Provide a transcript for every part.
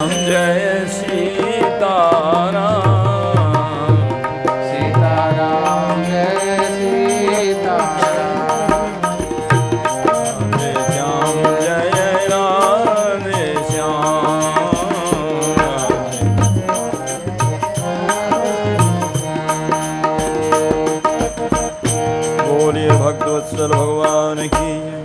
जय सीताराम सीताराम जय सीताराम राधे श्याम जय राधे श्याम बोलिए भक्तवत्सल भगवान की जय।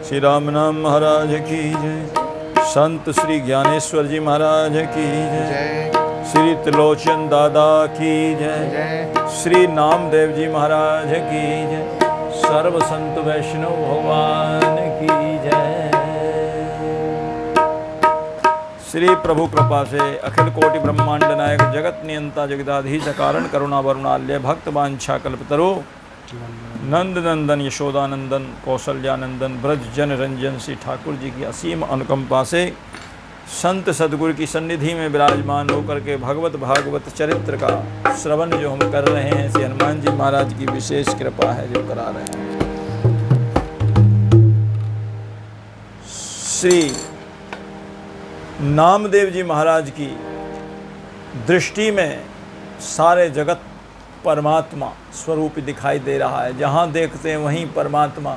श्री राम नाम महाराज की जय। संत श्री ज्ञानेश्वर जी महाराज की जय। जय श्री त्रिलोचन दादा की जय। जय श्री नामदेव जी महाराज की जय। सर्व संत वैष्णव भगवान की जय। श्री प्रभु कृपा से अखिल कोटि ब्रह्मांड नायक जगत नियंता जगदाधीश कारण करुणा वरुणाल्य भक्त वांछा कल्पतरो नंद नंदन यशोदानंदन कौशल्यानंदन ब्रज जन रंजन श्री ठाकुर जी की असीम अनुकंपा से संत सदगुरु की सन्निधि में विराजमान होकर के भगवत भागवत चरित्र का श्रवण जो हम कर रहे हैं श्री हनुमान जी महाराज की विशेष कृपा है जो करा रहे हैं। श्री नामदेव जी महाराज की दृष्टि में सारे जगत परमात्मा स्वरूप दिखाई दे रहा है। जहाँ देखते हैं वहीं परमात्मा,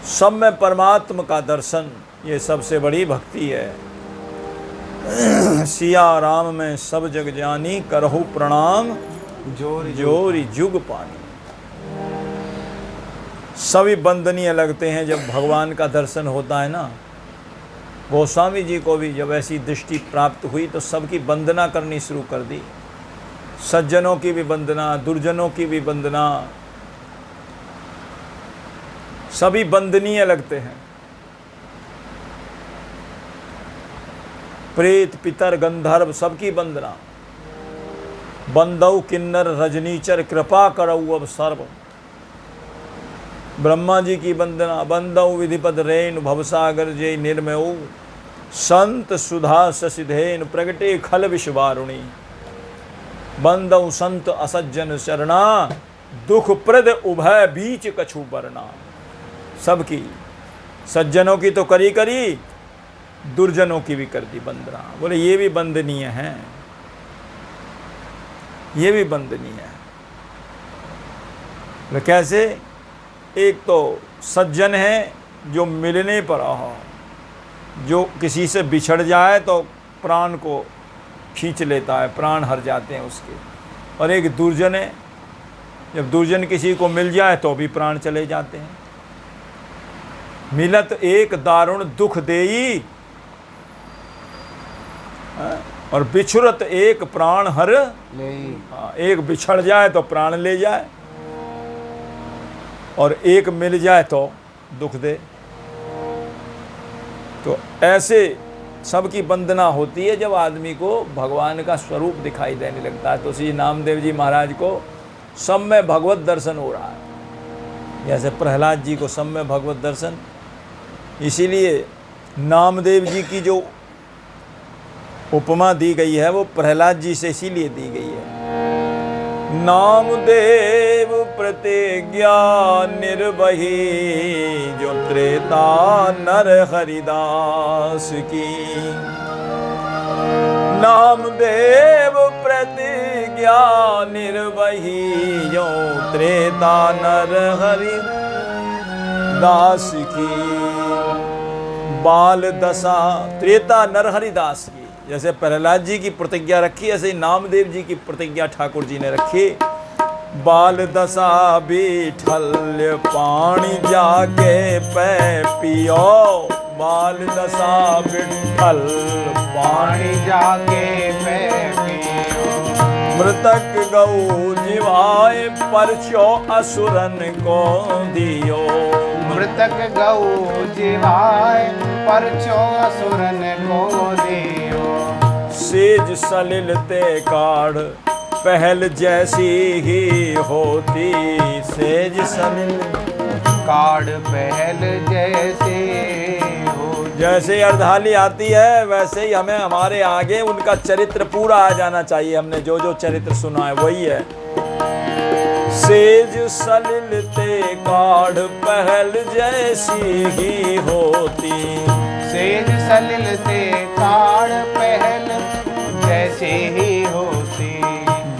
सब में परमात्मा का दर्शन, ये सबसे बड़ी भक्ति है। सिया राम में सब जग जानी करहु प्रणाम जोरी जोरी जुग पानी। सभी वंदनीय लगते हैं जब भगवान का दर्शन होता है ना। गोस्वामी जी को भी जब ऐसी दृष्टि प्राप्त हुई तो सबकी वंदना करनी शुरू कर दी। सज्जनों की भी वंदना, दुर्जनों की भी वंदना, सभी वंदनीय लगते हैं। प्रेत पितर गंधर्व सबकी वंदना। बंदौ किन्नर रजनीचर कृपा करऊ अब सर्व। ब्रह्मा जी की वंदना। बंदौ विधिपद रेन भवसागर जय निर्मयऊ संत सुधा ससिधेन प्रगटे खल विश्वारुणी। बंदौ संत असज्जन शरणा दुख प्रद उभय बीच कछु बरना। सबकी, सज्जनों की तो करी करी, दुर्जनों की भी कर दी वंदना। बोले ये भी वंदनीय हैं, ये भी वंदनीय है। बोले कैसे? एक तो सज्जन है जो मिलने पर जो किसी से बिछड़ जाए तो प्राण को खींच लेता है, प्राण हर जाते हैं उसके। और एक दुर्जन है, जब दुर्जन किसी को मिल जाए तो भी प्राण चले जाते हैं। मिलत एक दारुण दुख देई और बिछुरत एक प्राण हर ले एक बिछड़ जाए तो प्राण ले जाए और एक मिल जाए तो दुख दे। तो ऐसे सबकी वंदना होती है जब आदमी को भगवान का स्वरूप दिखाई देने लगता है। तो श्री नामदेव जी महाराज को सब में भगवत दर्शन हो रहा है, जैसे प्रहलाद जी को सब में भगवत दर्शन। इसीलिए नामदेव जी की जो उपमा दी गई है वो प्रहलाद जी से इसीलिए दी गई है। नामदेव प्रतिज्ञा निर्वही जो त्रेता नर हरिदास की। नामदेव प्रतिज्ञा निर्वही जो त्रेता नर हरिदास की। बाल दशा त्रेता नर हरिदास की। जैसे प्रहलाद जी की प्रतिज्ञा रखी, ऐसे ही नामदेव जी की प्रतिज्ञा ठाकुर जी ने रखी। बाल दशा बिठल पानी जाके पै पियो। बाल दशा बिठल पानी जाके मैं पियो। मृतक गौ जीवाए परचो असुरन को दियो। मृतक गौ जीवाय परचो असुरन को दियो। सेज सलिल ते काढ़ पहल जैसी ही होती। सेज सलिल काढ़ पहल जैसे हो। जैसे अर्धाली आती है वैसे ही हमें हमारे आगे उनका चरित्र पूरा आ जाना चाहिए। हमने जो जो चरित्र सुना है वही है। सेज सलिल ते काढ़ पहल जैसी ही होती। सेज सलिल ते काड़ पहल जैसे ही होती।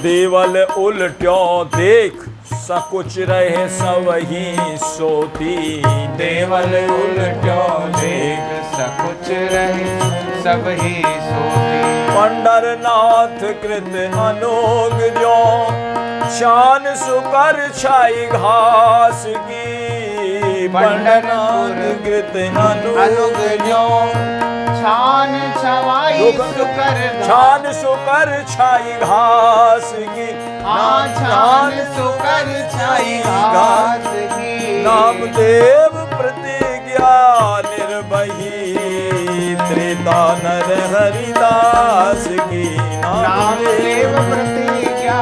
देवल उलट्यों देख सकुच रहे सब ही सोती। देवल उलट्यों देख सकुच रहे सब ही सोती। पंडरनाथ कृत अनोग जो शान सुकर छाई घास की। पंडरनाथ कृत अनुग जो छान छवाई सुकर छान सुकर छाई घास की। हाँ छान सुकर छाई घास की। नामदेव प्रतिज्ञा निर्भही त्रेता नर हरिदास की। नामदेव प्रतिज्ञा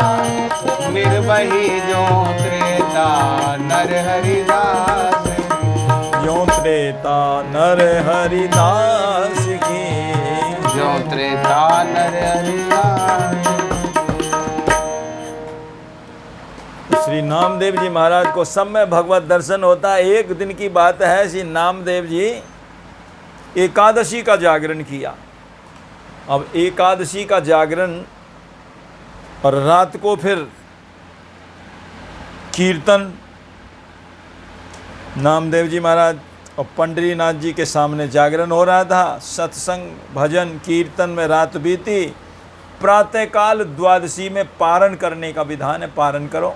निर्भही जो त्रेता नर हरिदास की। जो त्रेता नर हरिदास की। जो त्रेता नर हरिदास। श्री नामदेव जी महाराज को सब में भगवत दर्शन होता है। एक दिन की बात है, श्री नामदेव जी एकादशी का जागरण किया। अब एकादशी का जागरण और रात को फिर कीर्तन। नामदेव जी महाराज और पंडरीनाथ जी के सामने जागरण हो रहा था। सत्संग भजन कीर्तन में रात बीती। प्रातःकाल द्वादशी में पारण करने का विधान है, पारण करो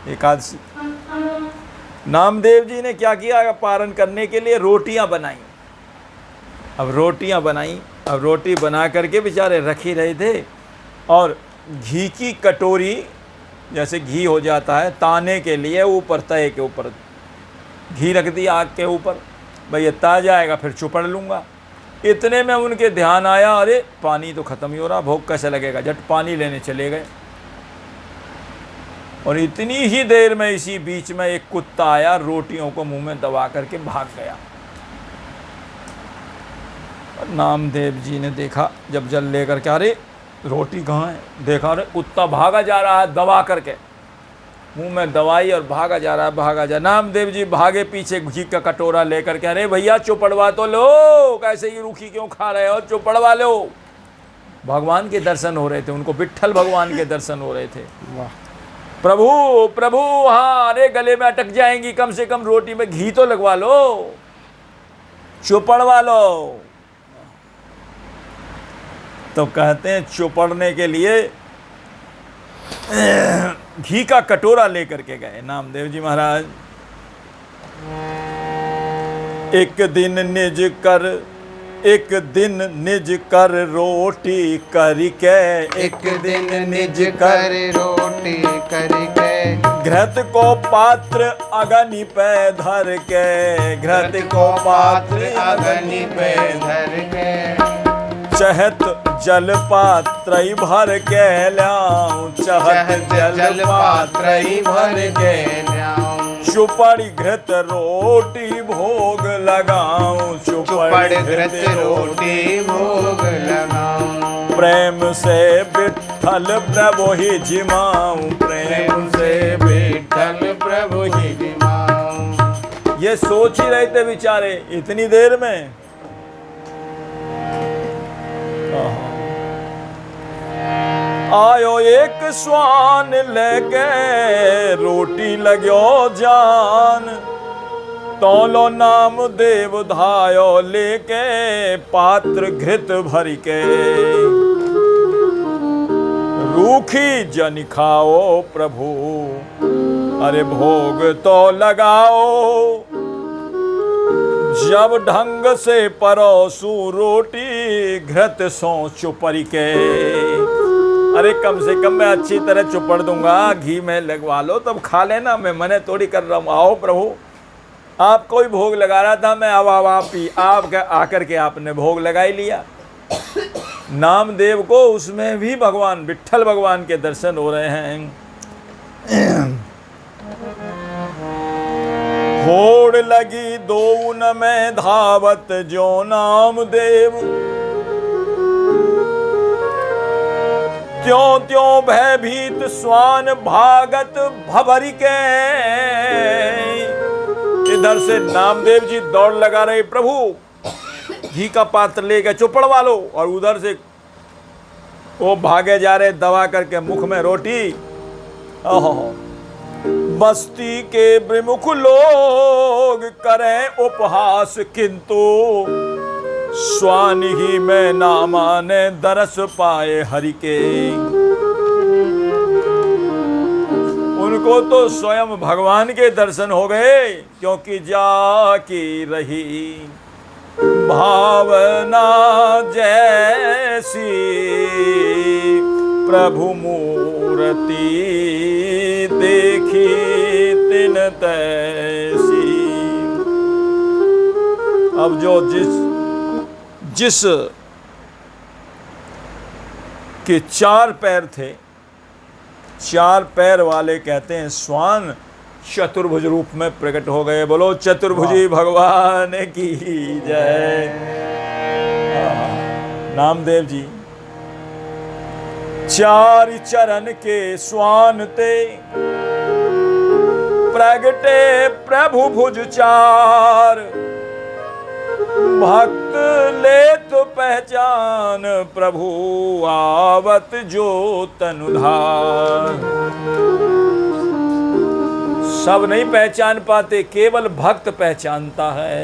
एकादशी। नामदेव जी ने क्या किया, पारण करने के लिए रोटियां बनाई। अब रोटियां बनाई, अब रोटी बना करके बेचारे रख ही रहे थे और घी की कटोरी, जैसे घी हो जाता है ताने के लिए, ऊपर तय के ऊपर घी रख दिया आग के ऊपर। भाई ये ता जाएगा फिर चुपड़ लूँगा। इतने में उनके ध्यान आया, अरे पानी तो ख़त्म ही हो रहा, भूख कैसे लगेगा। झट पानी लेने चले गए और इतनी ही देर में इसी बीच में एक कुत्ता आया, रोटियों को मुंह में दबा करके भाग गया। और नामदेव जी ने देखा, जब जल लेकर के, अरे रोटी कहाँ है, देखा अरे कुत्ता भागा जा रहा है दबा करके, मुंह में दवाई और भागा जा रहा है, भागा जा। नामदेव जी भागे पीछे घी का कटोरा लेकर के, अरे भैया चुपड़वा तो लो, कैसे ही रूखी क्यों खा रहे हो, चुपड़वा लो। भगवान के दर्शन हो रहे थे उनको, विट्ठल भगवान के दर्शन हो रहे थे। वाह। प्रभु प्रभु, हाँ अरे गले में अटक जाएंगी, कम से कम रोटी में घी तो लगवा लो, चुपड़वा लो। तो कहते हैं चुपड़ने के लिए घी का कटोरा लेकर के गए नामदेव जी महाराज। एक दिन निज कर रोटी करके, एक दिन निज कर रोटी करके, घृत को पात्र अगनि पे धर के, घृत को पात्र अग्नि पे धर के, चहत जल पात्र भर के ल्याऊं, चहत जल पात्र भर के ल्याऊं, चुपड़ घृत रोटी भोग लगाऊं, चुपड़ घृत रोटी भोग लगाऊं, प्रेम से विट्ठल प्रभु ही जिमाऊं, प्रेम से विट्ठल प्रभु ही जिमाऊं। ये सोच ही रहे थे बेचारे इतनी देर में। आयो एक स्वान लेके रोटी लगो जान, तौलो नाम देव धायो लेके पात्र घृत भर के, रूखी जन खाओ प्रभु अरे भोग तो लगाओ, जब ढंग से परोसू रोटी घृत सो चुपड़ के। अरे कम से कम मैं अच्छी तरह चुपड़ दूंगा, घी में लगवा लो तब खा लेना, मैं मने थोड़ी कर रहा हूँ। आओ प्रभु, आप कोई भोग लगा रहा था, मैं अब आप आकर के आपने भोग लगा ही लिया। नामदेव को उसमें भी भगवान विट्ठल भगवान के दर्शन हो रहे हैं। होड़ लगी दोन में धावत जो नामदेव, त्यों त्यों भयभीत स्वान भागत भभरी के। इधर से नामदेव जी दौड़ लगा रहे, प्रभु घी का पात्र ले गए चौपड़ वालों, और उधर से वो भागे जा रहे दबा करके मुख में रोटी। ओहो, बस्ती के विमुख लोग करें उपहास, किंतु स्वान ही में ना माने दरस पाए हरि के। उनको तो स्वयं भगवान के दर्शन हो गए, क्योंकि जाकी रही भावना जैसी प्रभु मूर्ति देखी तिन तैसी। अब जो जिस के 4 पैर थे, 4 पैर वाले कहते हैं स्वान, चतुर्भुज रूप में प्रकट हो गए। बोलो चतुर्भुजी भगवान की जय। नामदेव जी 4 चरण के स्वान ते, प्रगटे प्रभु भुज 4। भक्त ले तो पहचान प्रभु आवत जो तनुधार। सब नहीं पहचान पाते, केवल भक्त पहचानता है।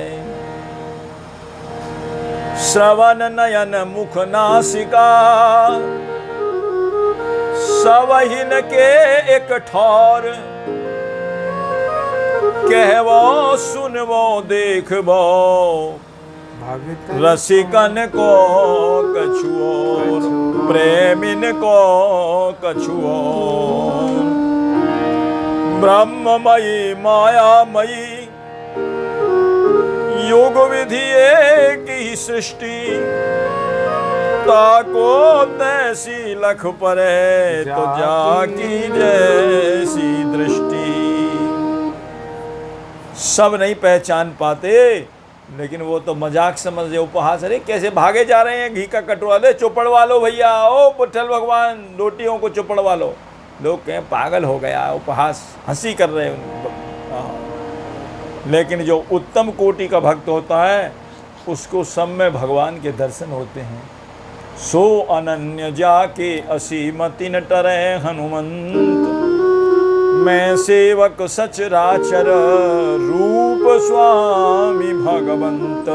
श्रवण नयन मुख नासिका, सवहिन के एक ठौर। कहवो सुनवो देखबो, रसिकन को कछुओर, प्रेमिन को कछुओर। ब्रह्ममयी मायामयी, योग विधि एक ही सृष्टि। ताको तैसी लख परे, तो जाकी जैसी दृष्टि। सब नहीं पहचान पाते, लेकिन वो तो मजाक समझ रहे, उपहास। अरे कैसे भागे जा रहे हैं, घी का कटोरा ले चौपड़ वालो भैया, ओ पुट्ठल भगवान रोटियों को चौपड़ वालो। लोग कहें पागल हो गया, उपहास, हंसी कर रहे हैं। लेकिन जो उत्तम कोटि का भक्त होता है, उसको सब में भगवान के दर्शन होते हैं। सो अनन्य जाके असीमति न टरे हनुमंत, मैं सेवक सचराचर रूप स्वामी भगवंत।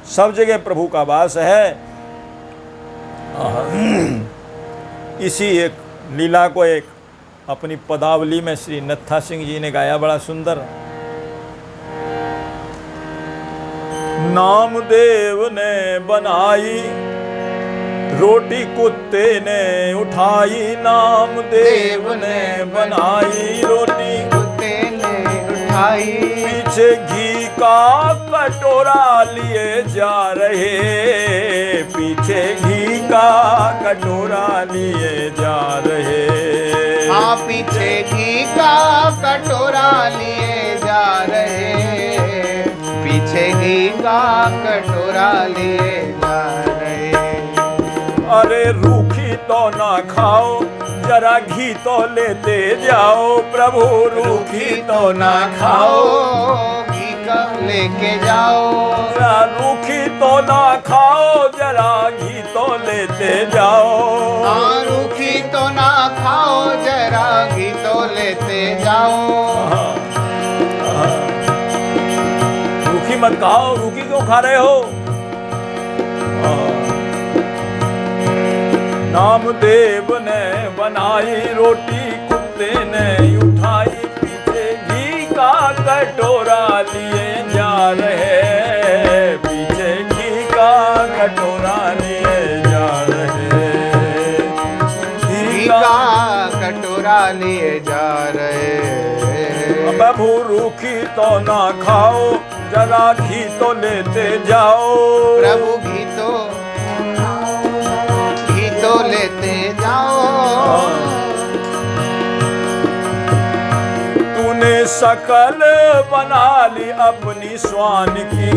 सब जगह प्रभु का वास है। इसी एक लीला को एक अपनी पदावली में श्री नत्था सिंह जी ने गाया, बड़ा सुंदर। नामदेव ने बनाई रोटी कुत्ते ने उठाई, नामदेव ने बनाई रोटी कुत्ते ने उठाई। पीछे घी का कटोरा लिए जा रहे, पीछे घी का कटोरा लिए जा रहे। हाँ पीछे घी का कटोरा लिए जा रहे, पीछे घी का कटोरा लिए जा रहे। अरे रूखी तो ना खाओ, जरा घी तो लेते जाओ प्रभु। रूखी तो ना खाओ, घी का लेके जाओ। जरा रूखी तो ना खाओ, जरा घी तो लेते जाओ। हाँ रूखी तो ना खाओ, जरा घी तो लेते जाओ। रूखी मत खाओ, रूखी क्यों खा रहे हो? नामदेव ने बनाई रोटी कुत्ते ने उठाई, पीछे घी का कटोरा लिए जा रहे, पीछे घी का कटोरा लिए जा रहे। घी का कटोरा लिए जा रहे। प्रभु रूखी तो ना खाओ, जरा घी तो लेते जाओ। प्रभु घी तो लेते जाओ। तूने शकल बना ली अपनी स्वान की,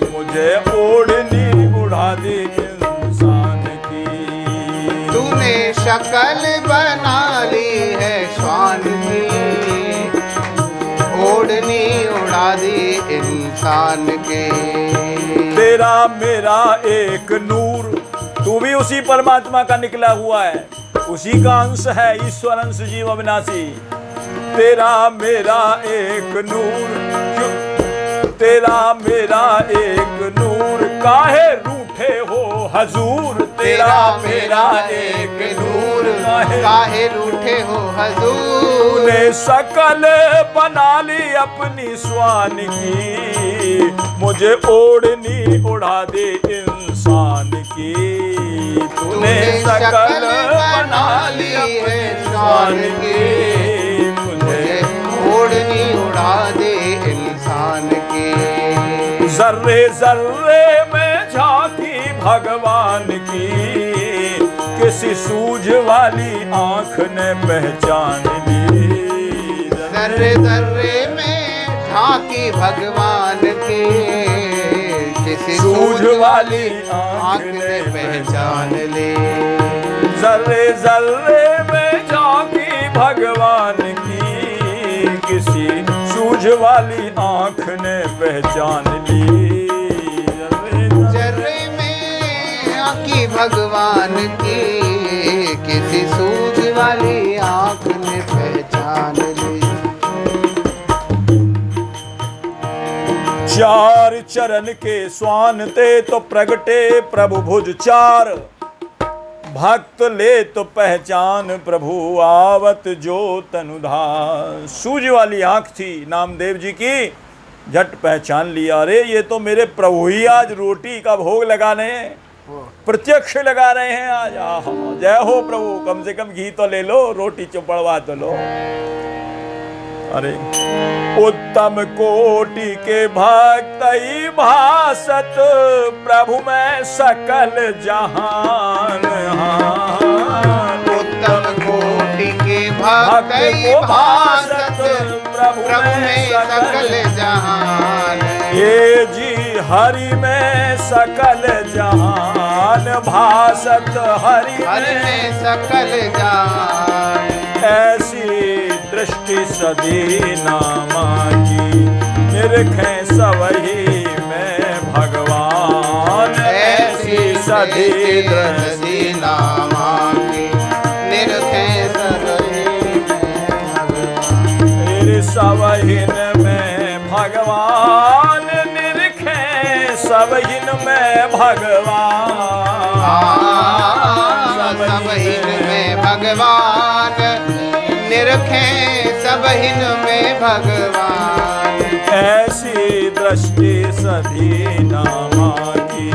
मुझे ओढ़नी उड़ा दी इंसान की। तूने शकल बना ली है श्वान की, ओढ़नी उड़ा दी इंसान इंसान के। तेरा मेरा एक नूर, तू भी उसी परमात्मा का निकला हुआ है, उसी का अंश है, ईश्वर अंश जीव अविनाशी। तेरा मेरा एक नूर, तेरा मेरा एक नूर, काहे रूठे हो हजूर। तेरा मेरा एक नूर, काहे रूठे हो हजूर। ने सकल बना ली अपनी स्वान की, मुझे ओढ़नी उड़ा दे इंसान की। तूने सकल बना ली इंसान की, मुझे ओढ़नी उड़ा दे इंसान की। जर्रे जर्रे में झांकी भगवान की, किसी सूझ वाली आंख ने पहचान ली। जर्रे जर्रे में झांकी भगवान की, किसी सूझ वाली आंख ने पहचान ली। जर्रे जर्रे में झांकी भगवान की, किसी सूझ वाली आंख ने पहचान ली। जर्रे में आंखी भगवान की, किसी सूझ वाली आंख ने पहचान ली। चार चरण के स्वान ते तो प्रगटे प्रभु भुज चार, भक्त ले तो पहचान प्रभु आवत जो तनुधार। सूझ वाली आंख थी नामदेव जी की, झट पहचान लिया, अरे ये तो मेरे प्रभु ही आज रोटी का भोग लगाने प्रत्यक्ष लगा रहे हैं आज। आहा, जय हो प्रभु, कम से कम घी तो ले लो, रोटी चुपड़वा तो लो। अरे उत्तम कोटि के भक्त ही भासत प्रभु में सकल जहान। उत्तम कोटि के भक्त ही भासत प्रभु में सकल जहान। ये जी हरि में सकल जहान, भासत हरि में सकल जहान। ऐसी दृष्टि सदी नामा की, निरखें सबही में भगवान। ऐसी सदी दृष्टि नामा की, निरखें सबही सबहिन में भगवान। निरखें सबहिन में भगवान। सबहिन में भगवान, निरखें सबहिन में भगवान। ऐसी दृष्टि सधी नामा की,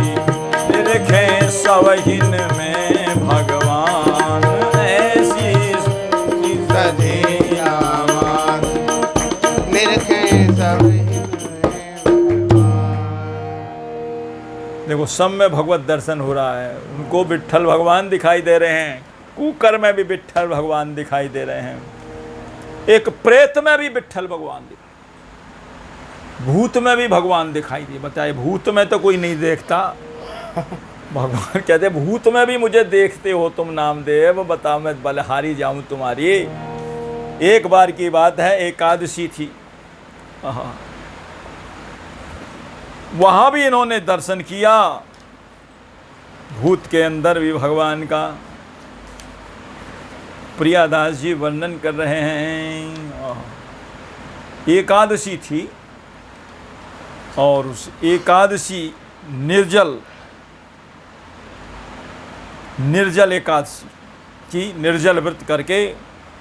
निरखें सबहिन में भगवान। ऐसी सधी नामा, निरखें सबहिन में भगवान। देखो सब में भगवत दर्शन हो रहा है, उनको विट्ठल भगवान दिखाई दे रहे हैं, कुकर में भी विट्ठल भगवान दिखाई दे रहे हैं, एक प्रेत में भी विट्ठल भगवान दिखाई, भूत में भी भगवान दिखाई दिए। बताए भूत में तो कोई नहीं देखता, भगवान कहते भूत में भी मुझे देखते हो तुम नामदेव, बताओ मैं बलहारी जाऊं तुम्हारी। एक बार की बात है, एकादशी थी, वहां भी इन्होंने दर्शन किया, भूत के अंदर भी भगवान का। प्रियादास जी वर्णन कर रहे हैं, एकादशी थी और उस एकादशी निर्जल एकादशी की, निर्जल व्रत करके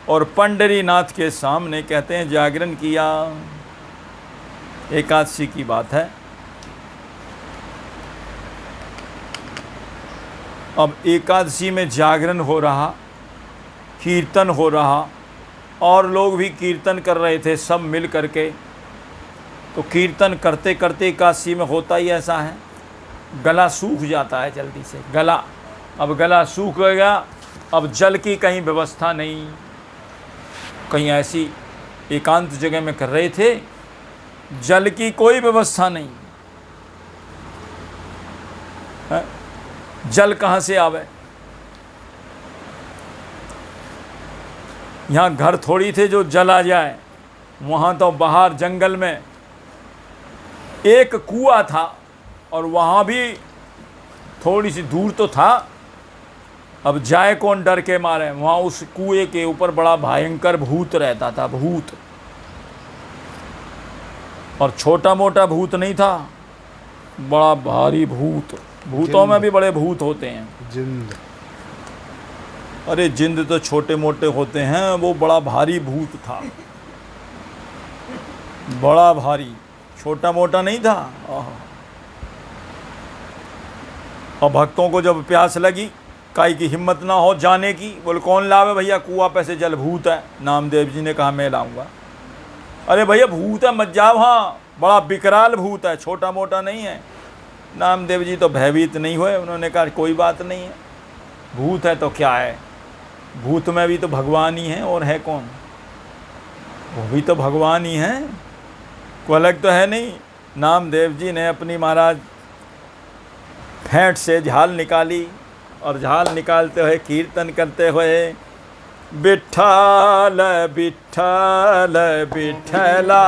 और पंडरीनाथ के सामने कहते हैं जागरण किया। एकादशी की बात है। अब एकादशी में जागरण हो रहा, कीर्तन हो रहा और लोग भी कीर्तन कर रहे थे सब मिल करके। तो कीर्तन करते करते एकादशी में होता ही ऐसा है, गला सूख जाता है जल्दी से, गला। अब गला सूख गया, अब जल की कहीं व्यवस्था नहीं, कहीं ऐसी एकांत जगह में कर रहे थे, जल की कोई व्यवस्था नहीं है, जल कहाँ से आवे। यहाँ घर थोड़ी थे जो जल आ जाए, वहाँ तो बाहर जंगल में एक कुआं था और वहाँ भी थोड़ी सी दूर तो था। अब जाए कौन डर के मारे। वहाँ उस कुएं के ऊपर बड़ा भयंकर भूत रहता था, भूत। और छोटा मोटा भूत नहीं था, बड़ा भारी भूत। भूतों में भी बड़े भूत होते हैं। जिंद। अरे जिंद तो छोटे मोटे होते हैं, वो बड़ा भारी भूत था, बड़ा भारी, छोटा मोटा नहीं था। और भक्तों को जब प्यास लगी, काई की हिम्मत ना हो जाने की, बोले कौन लावे भैया, कुआं पे से जल, भूत है। नामदेव जी ने कहा मैं लाऊंगा। अरे भैया भूत है, मत जाओ, हाँ बड़ा विकराल भूत है, छोटा मोटा नहीं है। नामदेव जी तो भयभीत नहीं हुए, उन्होंने कहा कोई बात नहीं है, भूत है तो क्या है, भूत में भी तो भगवान ही है, और है कौन, वो भी तो भगवान ही है, कोई अलग तो है नहीं। नामदेव जी ने अपनी महाराज फेंट से झाल निकाली और झाल निकालते हुए कीर्तन करते हुए विठ्ठल विठ्ठल विठ्ठला,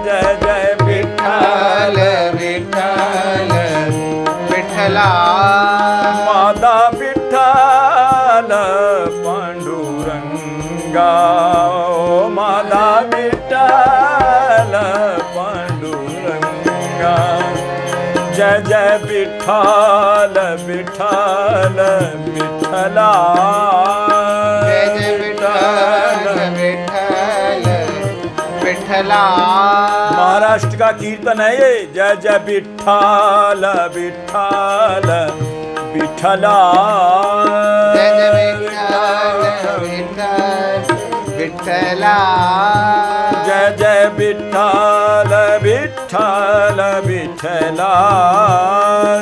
जय जय विठ्ठल विठ्ठल विठ्ठला, माता विठ्ठल पांडुरंगा, ओ माता विठ्ठल पांडुरंगा, जय जय विठ्ठल विठ्ठल विठ्ठला, जय जय विठ्ठल विठ्ठल विठ्ठला। महाराष्ट्र का कीर्तन है ये, जय जय विठ्ठल विठ्ठल विठ्ठला, जय जय विठ्ठल विठ्ठल विठ्ठला, जय जय विठ्ठल विठ्ठल विठ्ठला,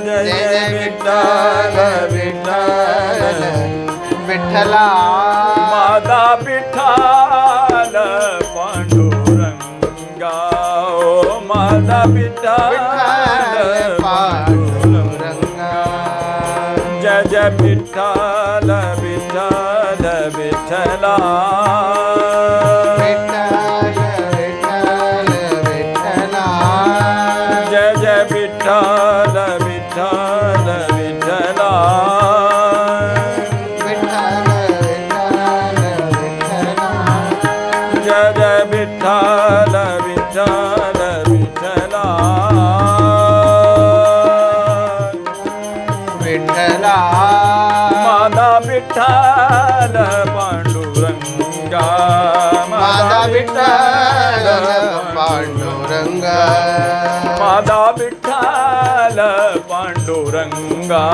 जय जय विठ्ठल विठ्ठल विठ्ठला, माता विठ्ठल पांडुरंगा, ओ माता विठ्ठल पांडुरंगा, जय जय विठ्ठल विठ्ठल विठ्ठला, विठ्ठल विठ्ठल विठ्ठला, जय जय विठ्ठल विठ्ठल विठ्ठला, विठ्ठल विठ्ठल विठ्ठला, जय जय विठ्ठल विठ्ठल विठ्ठला, विठ्ठला, माता विठ्ठल पांडुरंगा, माता विठ्ठल पांडुरंगा, माता विठ्ठल पांडुरंगा,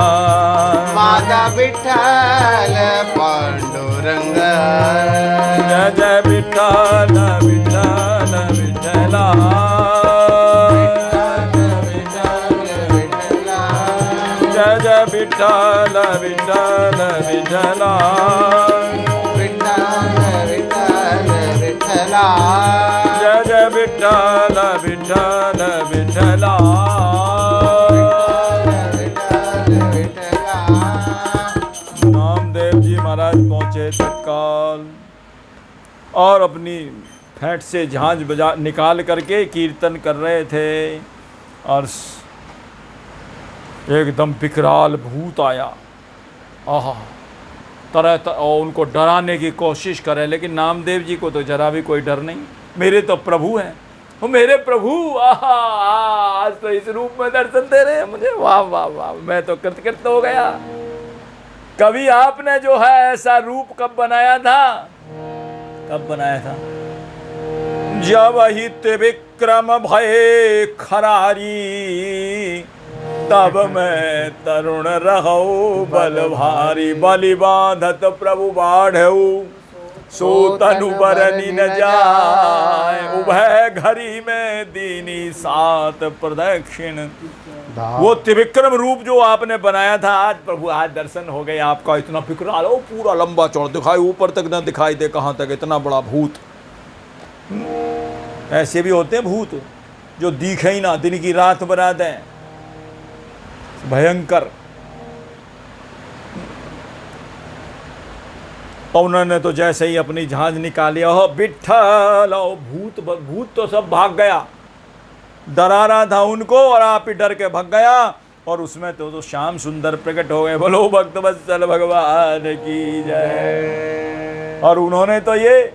माता विठ्ठल पांडुरंगा, जय जय विठ्ठल विठ्ठल विठ्ठला, जय जय विठ्ठल विठ्ठल विठ्ठला, विठ्ठल विठ्ठल विठ्ठला, जय जय विठ्ठल विठ्ठल विठ्ठला, विठ्ठल विठ्ठला। नामदेव जी महाराज पहुँचे तत्काल और अपनी फेंट से झांझ बजा निकाल करके कीर्तन कर रहे थे, और एकदम विकराल भूत आया। आहा, और उनको डराने की कोशिश करे, लेकिन नामदेव जी को तो जरा भी कोई डर नहीं। मेरे तो प्रभु हैं, वो मेरे प्रभु, आहा, आज तो इस रूप में दर्शन दे रहे हैं मुझे, वाह वाह वाह, मैं तो कृतकृत हो गया। कभी आपने जो है ऐसा रूप कब बनाया था, कब बनाया था? जब ही त्रिविक्रम भय खरारी, तब मैं तरुण रहो बल भारी, बलि बांधत प्रभु बाढ़ऊ, सो तनु बरनी न जाए, उभय घरी में दीनी सात प्रदक्षिण। वो त्रिविक्रम रूप जो आपने बनाया था, आज प्रभु आज दर्शन हो गए आपका। इतना विकराल, वो पूरा लंबा चौड़ा दिखाई, ऊपर तक ना दिखाई दे कहाँ तक, इतना बड़ा भूत। ऐसे भी होते हैं भूत जो दिखे ही ना, दिन की रात बना दें, भयंकर। और उन्होंने तो जैसे ही अपनी झांझ निकाली, ओह विठ्ठल, भूत भूत तो सब भाग गया। डरा रहा था उनको और आप ही डर के भाग गया और उसमें तो श्याम सुंदर प्रकट हो गए। बोलो भक्त वत्सल भगवान की जय। और उन्होंने तो ये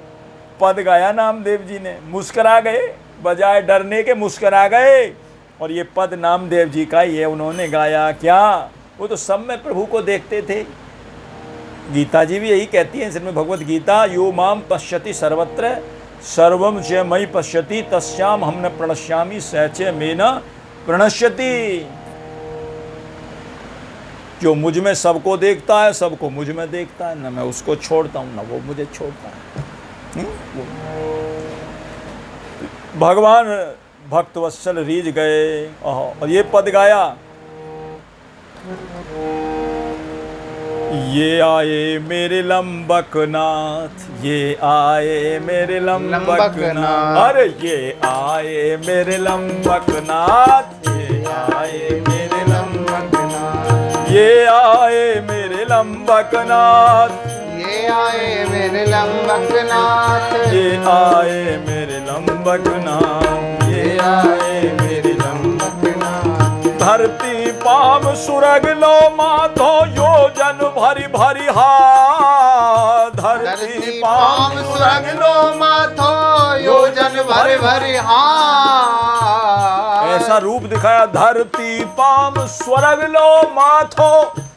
पद गाया नामदेव जी ने, मुस्करा गए, बजाय डरने के मुस्करा गए। और ये पद नामदेव जी का ये उन्होंने गाया। क्या वो तो सब में प्रभु को देखते थे। गीता जी भी यही कहती है श्रीमद् भगवत गीता, यो माम पश्यति सर्वत्र सर्वम च मयि पश्यति तस्याम हम न प्रणश्यामि सहच में न प्रणश्यति। जो मुझ में सबको देखता है, सबको मुझ में देखता है, न मैं उसको छोड़ता हूँ न वो मुझे छोड़ता है। भगवान भक्तवत्सल रीझ गए और ये पद गाया, ये आए मेरे लंबक नाथ, ये आए मेरे लंबक नाथ, अरे ये आए मेरे लंबक नाथ, ये आए मेरे लंबक नाथ, ये आए मेरे लंबक नाथ, ये आए मेरे लंबक नाथ, ये आए मेरे लंबक नाथ, ये आए मेरे लंबक नाथ। धरती पाम सुरग लो माधो योजन भरी भरी हाथ, धरती पाम सुरग लो माथो योजन भर भर हाथ। ऐसा रूप दिखाया, धरती पाम स्वर्ग लो माथो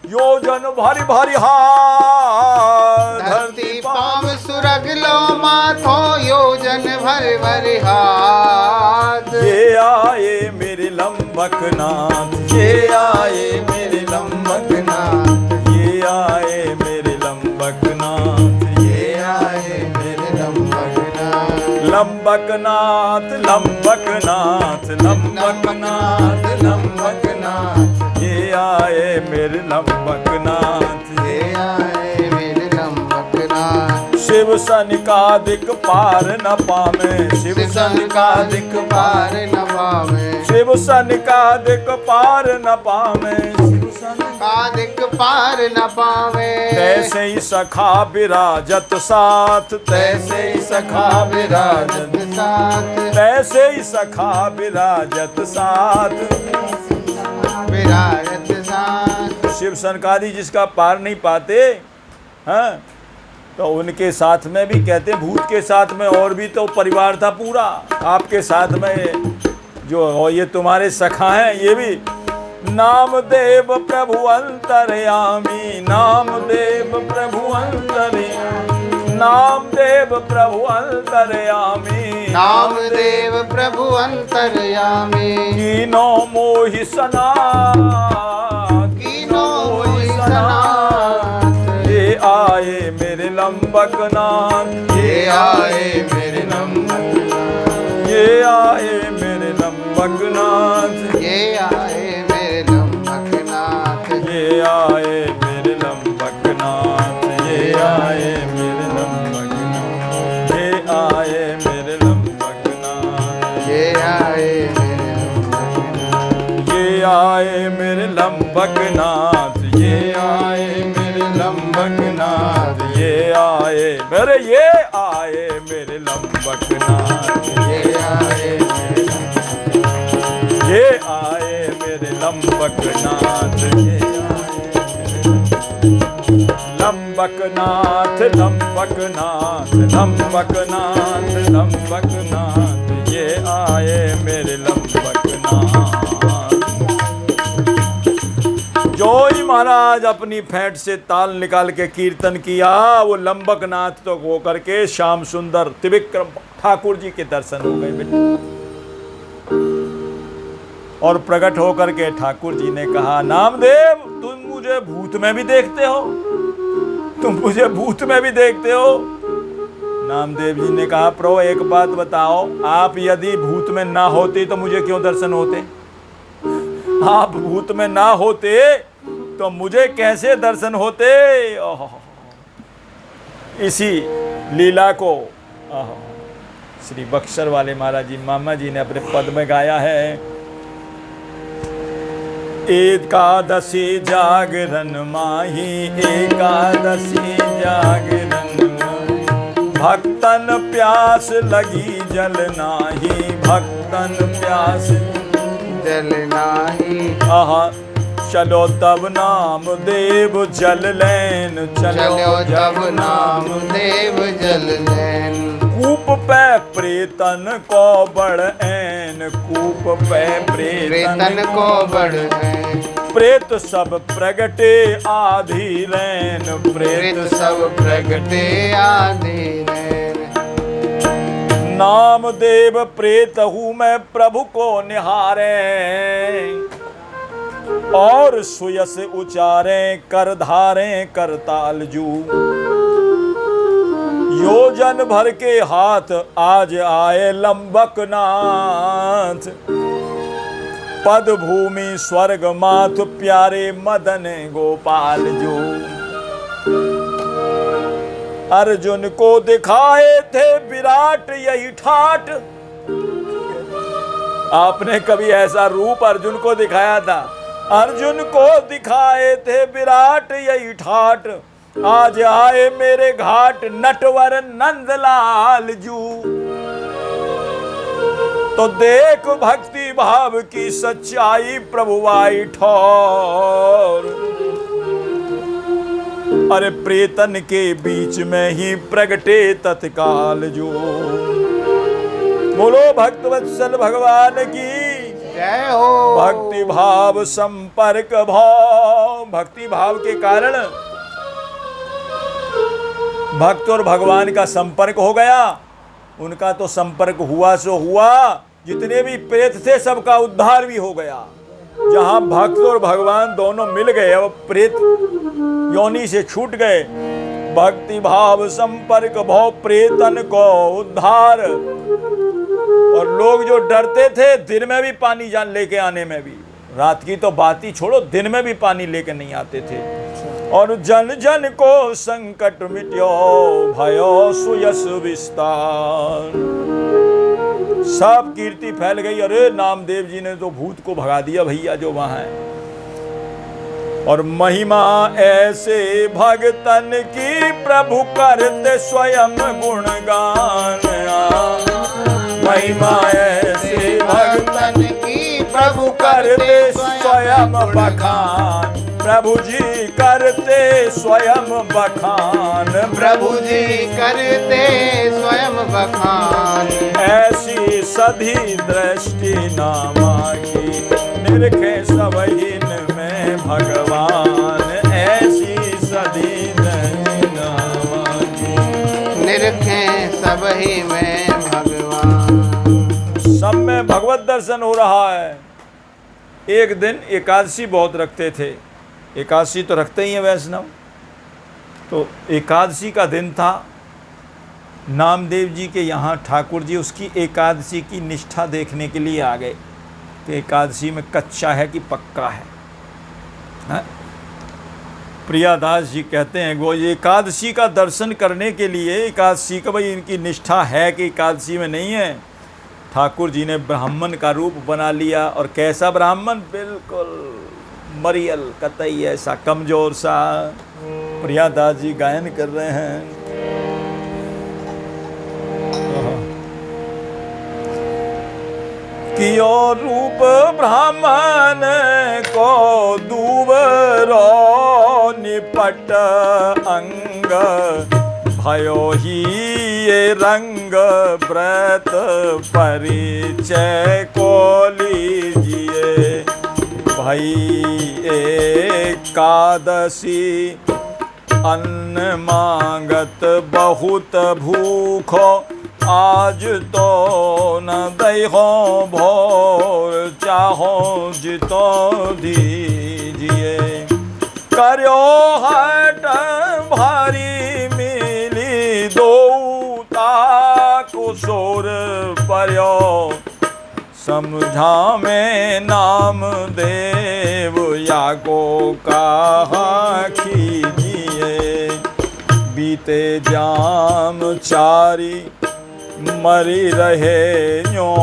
योजन भरी भरी हाथ, धरती पाम सुरग लो माथो योजन भर भर हाथ। ये आए मेरे लंबक नाथ, ये आए मेरे लंबक नाथ, ये आए मेरे लंबक नाथ, ये आए मेरे लंबक नाथ। लंबक नाथ लंबक नाथ लंबक नाथ लंबक नाथ, ये आए मेरे लंबक नाथ, ये आए मेरे लंबक नाथ। शिव सनिकादिक पार न पावे, शिव सनिकादिक पार न पावे, शिव सनिकादिक पार न पावे, शिव सनिकादिक पार न पावे। तैसे ही सखा विराजत साथ, तैसे ही सखा विराजत साथ, तैसे ही सखा विराजत साथ, विराजत साथ। शिव सनकादि जिसका पार नहीं पाते हैं, तो उनके साथ में भी कहते, भूत के साथ में और भी तो परिवार था पूरा, आपके साथ में जो और ये तुम्हारे सखा हैं ये भी। नामदेव प्रभु अंतर्यामी, नामदेव प्रभु अंतर्यामी, नामदेव प्रभु अंतर्यामी, नामदेव प्रभु अंतर्यामी। कीनो मोहि सनाथ, कीनो मोहि सनाथ। ये आए मेरे लंबक नाथ, ये आए मेरे लंबक नाथ, ये आए मेरे लंबक नाथ, ये आए मेरे लंबक नाथ। ये आए मेरे लंबक नाथ, ये आए मेरे लंबक नाथ, ये आए मेरे लंबक नाथ, ये आए मेरे लंबक नाथ। ये आए मेरे लंबक नाथ, ये आए मेरे लंबक नाथ, ये आए मेरे, ये आए मेरे लंबक नाथ, ये आए मेरे ये आए मेरे लंबक नाथ, ये लंबक नाथ लंबक नाथ लंबक नाथ लंबक नाथ, ये आए मेरे लंबक नाथ। जो ही महाराज अपनी फेंट से ताल निकाल के कीर्तन किया, वो लंबक नाथ तो हो करके श्याम सुंदर त्रिविक्रम ठाकुर जी के दर्शन हो गए बेटे। और प्रकट होकर के ठाकुर जी ने कहा, नामदेव तुम मुझे भूत में भी देखते हो, तुम मुझे भूत में भी देखते हो। नामदेव जी ने कहा, प्रभु एक बात बताओ, आप यदि भूत में ना होते तो मुझे क्यों दर्शन होते? आप भूत में ना होते तो मुझे कैसे दर्शन होते? इसी लीला को श्री बक्सर वाले महाराज जी मामा जी ने अपने पद में गाया है। एकादशी जागरण माही, एकादशी जागरण माही, भक्तन प्यास लगी जल नाही, भक्त तन प्यास जल नाही। आहा चलो तब नाम देव जल लैन, चलो तब नाम देव जल लैन। कूप पे प्रेतन को बड़ ऐन, कूप पे प्रेतन को बड़ ऐन। प्रेत सब प्रगटे आधी रैन, प्रेत सब प्रगटे आधी रैन। नाम देव प्रेत हूँ मैं प्रभु को निहारे, और सुयस उचारे कर धारे करताल जू। योजन भर के हाथ आज आए लंबक नाथ, पद भूमि स्वर्ग माथ प्यारे मदन गोपाल जो। अर्जुन को दिखाए थे विराट यही ठाट, आपने कभी ऐसा रूप अर्जुन को दिखाया था? अर्जुन को दिखाए थे विराट यही ठाट, आज आए मेरे घाट नटवर नंदलाल जू। तो देख भक्ति भाव की सच्चाई प्रभु आई ठौर, अरे प्रेतन के बीच में ही प्रगटे तत्काल जो। बोलो भक्तवत्सल भगवान की जय हो। भक्ति भाव संपर्क भाव, भक्ति भाव के कारण भक्त और भगवान का संपर्क हो गया। उनका तो संपर्क हुआ सो हुआ, जितने भी प्रेत थे सबका उद्धार भी हो गया। जहां भक्त और भगवान दोनों मिल गए, अब प्रेत योनि से छूट गए। भक्ति भाव संपर्क भाव प्रेतन को उद्धार। और लोग जो डरते थे दिन में भी पानी जान लेके आने में भी, रात की तो बात ही छोड़ो, दिन में भी पानी लेके नहीं आते थे। और जन जन को संकट मिट्यो भयो सुयस विस्तार। सब कीर्ति फैल गई, अरे नामदेव जी ने तो भूत को भगा दिया भैया जो वहां है। और महिमा ऐसे भगतन की प्रभु करते स्वयं गुणगान। महिमा ऐसे भगतन की प्रभु करते स्वयं बखान। प्रभु जी करते स्वयं बखान। प्रभु जी करते स्वयं बखान। ऐसी सधी दृष्टि नामा की, निरखे सबहीन में भगवान। ऐसी सधी दृष्टि नामा की, निरखे सबही में भगवान। सब में भगवत दर्शन हो रहा है। एक दिन एकादशी बहुत रखते थे, एकादशी तो रखते ही हैं वैष्णव। तो एकादशी का दिन था, नामदेव जी के यहाँ ठाकुर जी उसकी एकादशी की निष्ठा देखने के लिए आ गए कि एकादशी में कच्चा है कि पक्का है। प्रियादास जी कहते हैं वो एकादशी का दर्शन करने के लिए, एकादशी का भाई इनकी निष्ठा है कि एकादशी में नहीं है, ठाकुर जी ने ब्राह्मण का रूप बना लिया। और कैसा ब्राह्मण? बिल्कुल मरियल, कतई ऐसा कमजोर सा। प्रियादास जी गायन कर रहे हैं। कियो रूप ब्राह्मण को दूबरो निपट अंग, भयो ही ये रंग व्रत परिचय को लीजिए। भाई एकादशी अन्न मांगत बहुत भूखो, आज तो न दहो भोर चाहो जितो दीजिए। करो हट भारी मिली दो कुशोर पर्यो, समझा में नाम देव या को कहा कीजिए। बीते जाम चारी मरी रहे न्यो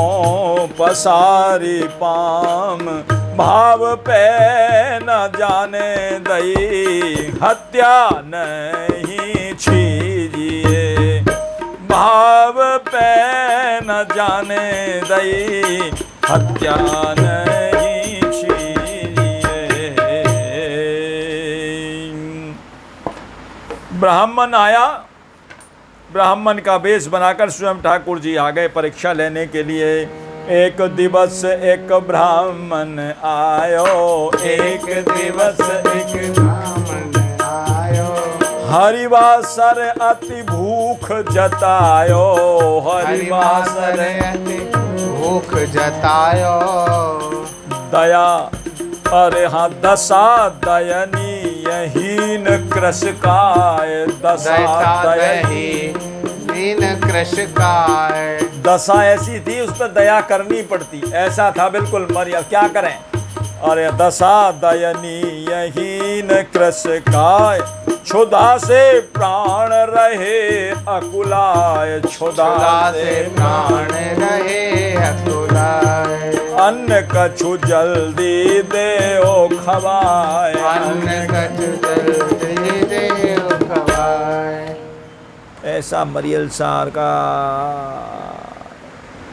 पसारी पाम, भाव पे न जाने दई हत्या नहीं छीजिए। भाव पे न जाने दई, हत्या नहीं छीनिए। ब्राह्मण आया, ब्राह्मण का वेश बनाकर स्वयं ठाकुर जी आ गए परीक्षा लेने के लिए। एक दिवस एक ब्राह्मण आयो, एक दिवस एक ब्राह्मण आयो, हरिवासर अति भूख जतायो, हरिवासर अति भूख जतायो। दया अरे हाँ दशा दयनीय हीन कृश काय, दशा दीन कृष काय। दशा ऐसी थी उस पर दया करनी पड़ती, ऐसा था बिल्कुल मरिया, क्या करें। अरे दशा दयनीय हीन कृश काय, क्षुधा से प्राण रहे अकुलाय, क्षुधा से प्राण रहे अकुलाय। अन्न कछु जल्दी देओ खवाय, अन्न कछु जल्दी देओ खवाय। ऐसा मरियल सार का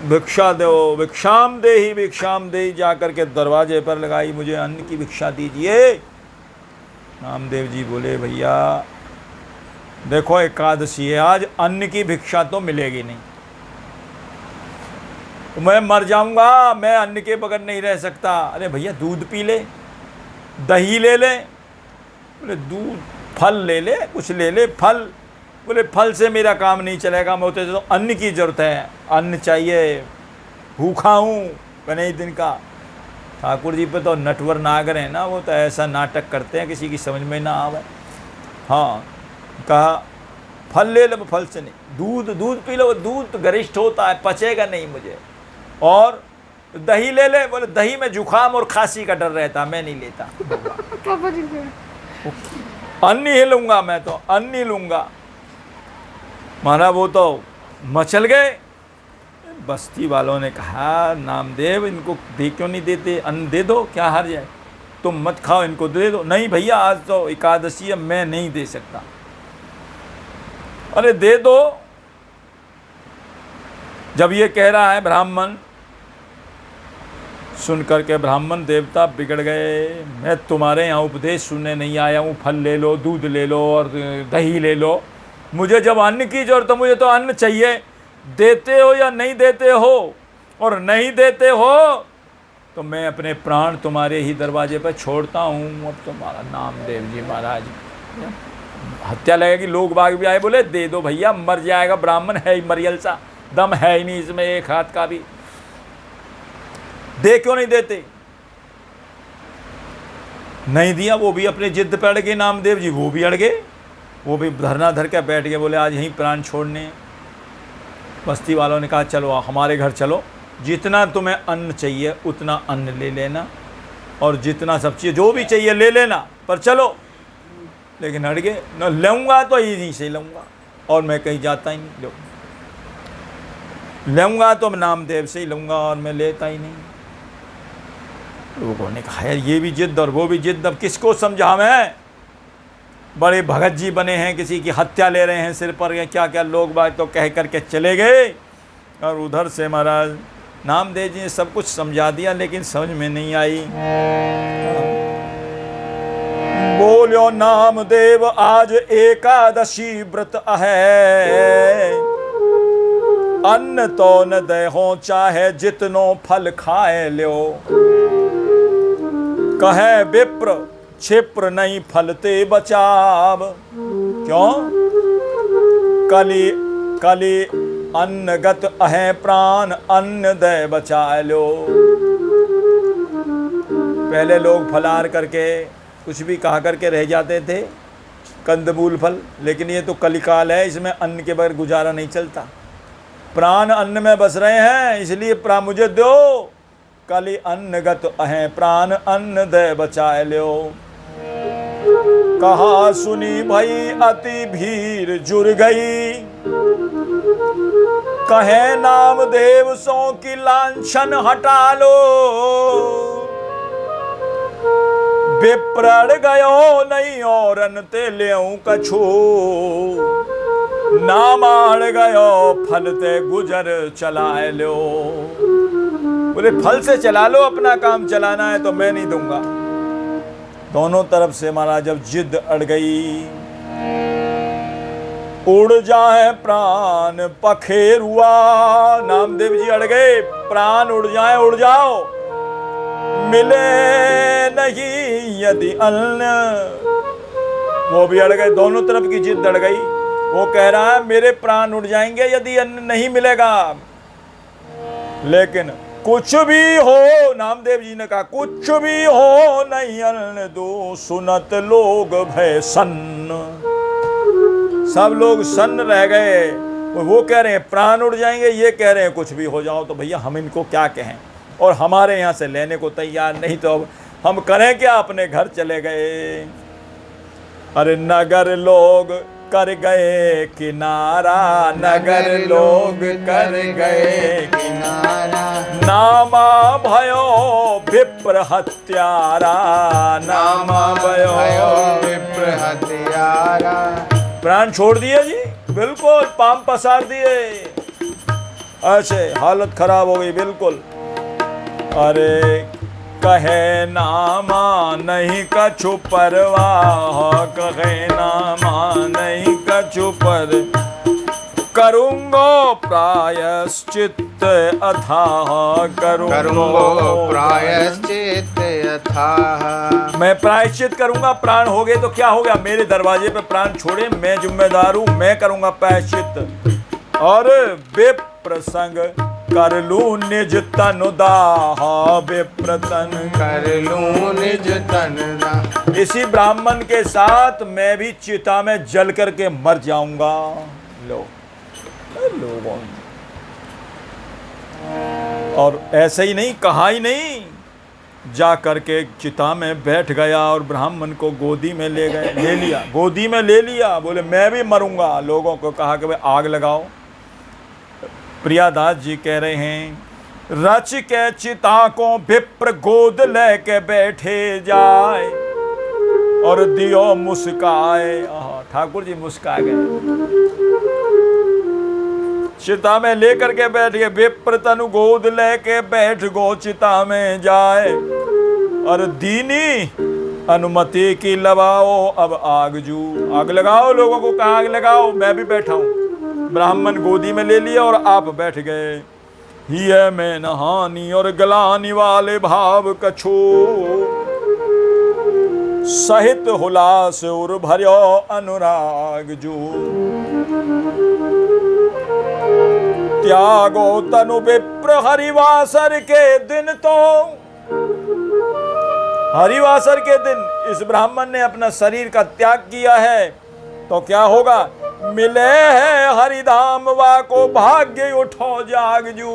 भिक्षा दो, भिक्षाम देही जाकर के दरवाजे पर लगाई, मुझे अन्न की भिक्षा दीजिए। नामदेव जी बोले भैया देखो एकादशी है आज, अन्न की भिक्षा तो मिलेगी नहीं, मैं मर जाऊंगा, मैं अन्न के बगैर नहीं रह सकता। अरे भैया दूध पी ले, दही ले ले। बोले दूध, फल ले ले, कुछ ले ले फल। बोले फल से मेरा काम नहीं चलेगा, मैं तो अन्न की जरूरत है, अन्न चाहिए, भूखा हूँ कई दिन का। ठाकुर जी पे तो नटवर नागर है ना, वो तो ऐसा नाटक करते हैं किसी की समझ में ना आवे। हाँ कहा फल ले लो, फल से नहीं, दूध पी लो, दूध तो गरिष्ठ होता है, पचेगा नहीं मुझे। और दही ले ले, बोले दही में जुखाम और खांसी का डर रहता, मैं नहीं लेता। अन्न ही लूंगा, मैं तो अन्न ही लूंगा। महाराज वो तो मचल गए। बस्ती वालों ने कहा नामदेव इनको दे क्यों नहीं देते, अन्न दे दो, क्या हार जाए, तुम मत खाओ, इनको दे दो। नहीं भैया आज तो एकादशी है, मैं नहीं दे सकता। अरे दे दो। जब ये कह रहा है ब्राह्मण, सुन करके ब्राह्मण देवता बिगड़ गए। मैं तुम्हारे यहाँ उपदेश सुनने नहीं आया हूँ, फल ले लो, दूध ले लो और दही ले लो। मुझे जब अन्न की जरूरत है, मुझे तो अन्न चाहिए। देते हो या नहीं देते हो, और नहीं देते हो तो मैं अपने प्राण तुम्हारे ही दरवाजे पर छोड़ता हूँ। अब तुम्हारा नामदेव जी महाराज हत्या लगेगी, लोग बाग भी आए, बोले दे दो भैया, मर जाएगा, ब्राह्मण है ही मरियल सा, दम है ही नहीं इसमें एक हाथ का भी, दे क्यों नहीं देते। नहीं दिया, वो भी अपने जिद पे अड़ गए नामदेव जी, वो भी अड़ गए, वो भी धरना धर के बैठ गए, बोले आज यहीं प्राण छोड़ने। बस्ती वालों ने कहा चलो हमारे घर चलो, जितना तुम्हें अन्न चाहिए उतना अन्न ले लेना, और जितना सब चीज़ जो भी चाहिए ले लेना, पर चलो। लेकिन अड़ गए, न लूँगा तो यहीं से लूँगा, और मैं कहीं जाता ही नहीं, लूँगा तो मैं नामदेव से ही लूँगा, और मैं लेता ही नहीं। लोगों ने कहा यार ये भी जिद और वो भी जिद, अब किसको समझा मैं। बड़े भगत जी बने हैं, किसी की हत्या ले रहे हैं सिर पर, या क्या क्या लोग बात तो कह करके चले गए। और उधर से महाराज नामदेव जी ने सब कुछ समझा दिया, लेकिन समझ में नहीं आई। बोलो नामदेव आज एकादशी व्रत है, अन्न तो न दे हो चाहे जितनो फल खाए लो। कहे विप्र क्षिप्र नहीं फलते बचाव, क्यों कली कली अन्नगत अहे प्राण, अन्न दे बचा लो। पहले लोग फलाहार करके कुछ भी कहा करके रह जाते थे, कंदमूल फल, लेकिन ये तो कलिकाल है, इसमें अन्न के बगैर गुजारा नहीं चलता। प्राण अन्न में बस रहे हैं, इसलिए प्राण मुझे दो। कली अन्नगत अहे प्राण, अन्न दे बचा लो। कहा सुनी भई अति भीड़ जुड़ गई, कहे नामदेव सो की लांछन हटा लो। विप्रण गयो नहीं और अन्न ते लेऊं कछु, नामाड़ गयो फलते गुजर चलाए लो। बोले फल से चला लो, अपना काम चलाना है तो मैं नहीं दूंगा। दोनों तरफ से महाराज जब जिद अड़ गई, उड़ जाए प्राण पखेरुआ। नामदेव जी अड़ गए, प्राण उड़ जाए, उड़ जाओ, मिले नहीं यदि अन्न। वो भी अड़ गए, दोनों तरफ की जिद अड़ गई। वो कह रहा है मेरे प्राण उड़ जाएंगे यदि अन्न नहीं मिलेगा, लेकिन कुछ भी हो, नामदेव जी ने कहा कुछ भी हो नहीं अन्न दो, सुनत लोग भय सन्न। सब लोग सन्न रह गए। वो कह रहे हैं प्राण उड़ जाएंगे, ये कह रहे हैं कुछ भी हो जाओ। तो भैया हम इनको क्या कहें, और हमारे यहाँ से लेने को तैयार नहीं, तो अब हम करें क्या, अपने घर चले गए। अरे नगर लोग कर गए किनारा, नगर लोग कर गए किनारा, नामा भयो विप्र हत्यारा, नामा भयो विप्र हत्यारा। प्राण छोड़ दिए जी, बिल्कुल पाम पसार दिए, ऐसे हालत खराब हो गई बिल्कुल। अरे कहे नामा नहीं कछु परवाह, कहे नामा नहीं कछु पर, करूंगो प्रायश्चित अथाह, करूंगो प्रायश्चित अथाह। मैं प्रायश्चित करूंगा। प्राण हो गए तो क्या हो गया, मेरे दरवाजे पे प्राण छोड़े, मैं जिम्मेदार हूं, मैं करूंगा प्रायश्चित। और बेप्रसंग कर लूं निज तन दाह, बेप्रतन कर लूं निज तन दाह। इसी ब्राह्मण के साथ मैं भी चिता में जल करके मर जाऊंगा। लो लोगों, और ऐसे ही नहीं, कहा ही नहीं, जा करके चिता में बैठ गया और ब्राह्मण को गोदी में ले गए, ले लिया, गोदी में ले लिया। बोले मैं भी मरूंगा। लोगों को कहा कि भाई आग लगाओ। प्रियादास जी कह रहे हैं, रच के चिता को विप्र गोद लेके बैठे जाए, और दियो मुस्काए। ठाकुर जी मुस्का गए। चिता में लेकर के बैठ गए, विप्र तनु गोद लेके बैठ गो चिता में जाए, और दीनी अनुमति की लगाओ अब आग जू। आग लगाओ, लोगों को कहा आग लगाओ, मैं भी बैठा हूं। ब्राह्मण गोदी में ले लिया और आप बैठ गए। हिय में नहानी और गलानी वाले भाव कछो, सहित हुलास उर भर्यो अनुराग जू। त्यागो तनु विप्र हरिवासर के दिन, तो हरिवासर के दिन इस ब्राह्मण ने अपना शरीर का त्याग किया है, तो क्या होगा, मिले है हरिधाम वा को भाग्य उठो जागजू।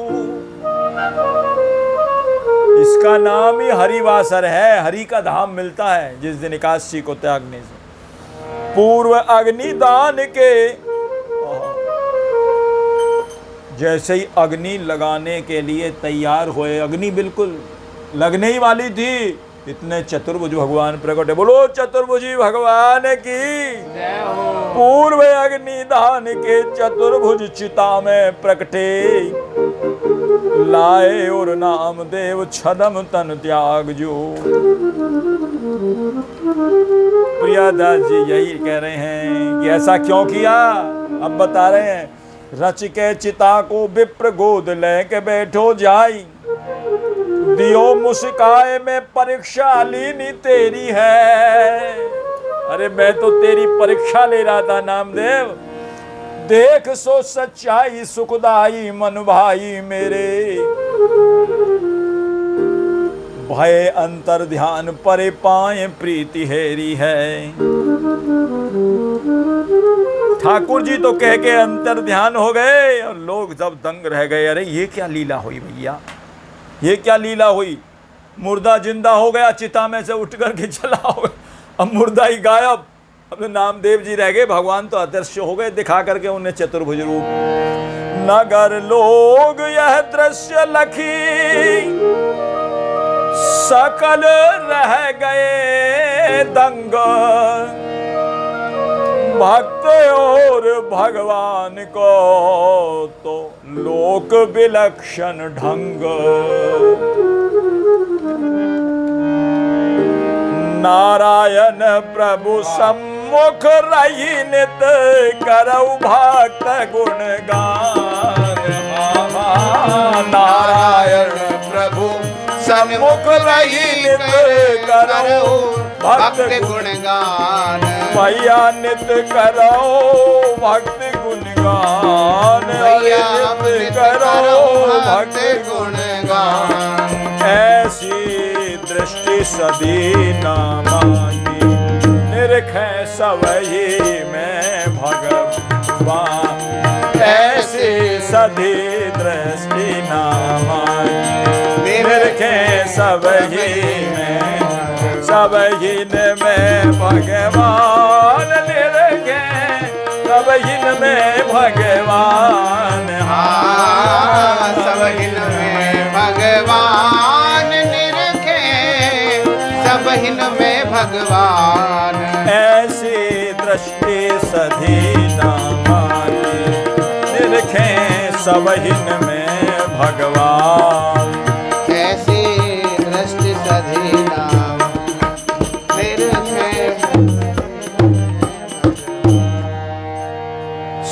इसका नाम ही हरिवासर है, हरि का धाम मिलता है जिस दिन एकादशी को त्यागने से। पूर्व अग्निदान के, जैसे ही अग्नि लगाने के लिए तैयार हुए, अग्नि बिल्कुल लगने ही वाली थी, इतने चतुर्भुज भगवान प्रकट है। बोलो चतुर्भुजी भगवान की जय हो। पूर्व अग्निदान के चतुर्भुज चिता में प्रकटे, लाए और नाम देव छदम तन त्याग जो। प्रियादास जी यही कह रहे हैं कि ऐसा क्यों किया, अब बता रहे हैं। रच के चिता को विप्र गोद लेके बैठो जाई, दियो मुस्काए में परीक्षा लीनी तेरी है। अरे मैं तो तेरी परीक्षा ले रहा था नामदेव, देख सो सच्चाई सुखदाई मन भाई मेरे। भय अंतर ध्यान परे पाए प्रीति हेरी है। ठाकुर जी तो कह के अंतर ध्यान हो गए और लोग सब दंग रह गए। अरे ये क्या लीला हुई भैया, ये क्या लीला हुई। मुर्दा जिंदा हो गया, चिता में से उठ करके चला हो गया, अब मुर्दा ही गायब। अब नामदेव जी रह गए, भगवान तो अदृश्य हो गए, दिखा करके उन्हें चतुर्भुज रूप। नगर लोग यह दृश्य लखी, सकल रह गए दंग। भक्त और भगवान को तो लोक विलक्षण ढंग। नारायण प्रभु सम्मुख रही नित करऊ भक्त गुणगान। नारायण प्रभु सम्मुख रही नित करऊ भक्त गुणगान। भैया नित करो भक्त गुणगान। भैया नित करो भक्त गुणगान। ऐसी दृष्टि सदी न मांगी निरखे सबही में भगवान। ऐसी सदी दृष्टि न मांगी निरखे सबही में सबहीन में भगवान। निरखे सबहीन में भगवान। सबहीन में भगवान निरखे सबहीन में भगवान। ऐसी दृष्टि सधी न मांगी निरखे सबहीन में भगवान। ऐसी दृष्टि सधी न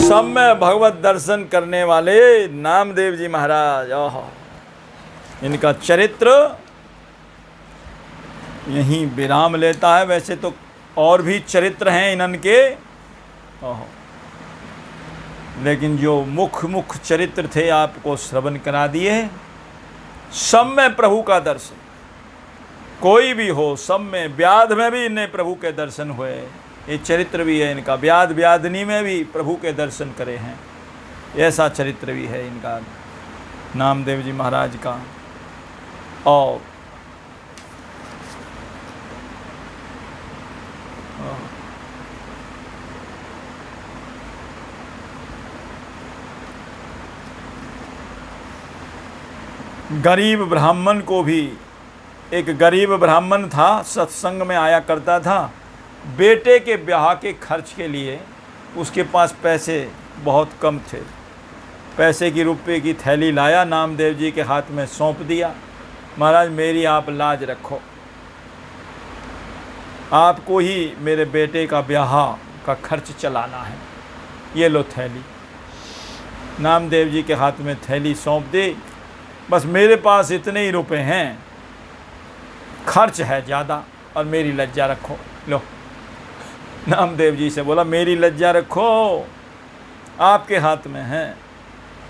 सब में भगवत दर्शन करने वाले नामदेव जी महाराज। इनका चरित्र यहीं विराम लेता है। वैसे तो और भी चरित्र हैं इनके, लेकिन जो मुख्य चरित्र थे आपको श्रवण करा दिए। सब में प्रभु का दर्शन, कोई भी हो, सब में, व्याध में भी इन्हें प्रभु के दर्शन हुए। ये चरित्र भी है इनका। व्याध व्याधिनी में भी प्रभु के दर्शन करे हैं, ऐसा चरित्र भी है इनका नामदेव जी महाराज का। और गरीब ब्राह्मण को भी, एक गरीब ब्राह्मण था, सत्संग में आया करता था। बेटे के ब्याह के खर्च के लिए उसके पास पैसे बहुत कम थे। पैसे की रुपए की थैली लाया, नामदेव जी के हाथ में सौंप दिया। महाराज मेरी आप लाज रखो, आपको ही मेरे बेटे का ब्याह का खर्च चलाना है, ये लो थैली। नामदेव जी के हाथ में थैली सौंप दी। बस मेरे पास इतने ही रुपए हैं, खर्च है ज़्यादा और मेरी लज्जा रखो। लो, नामदेव जी से बोला मेरी लज्जा रखो, आपके हाथ में है।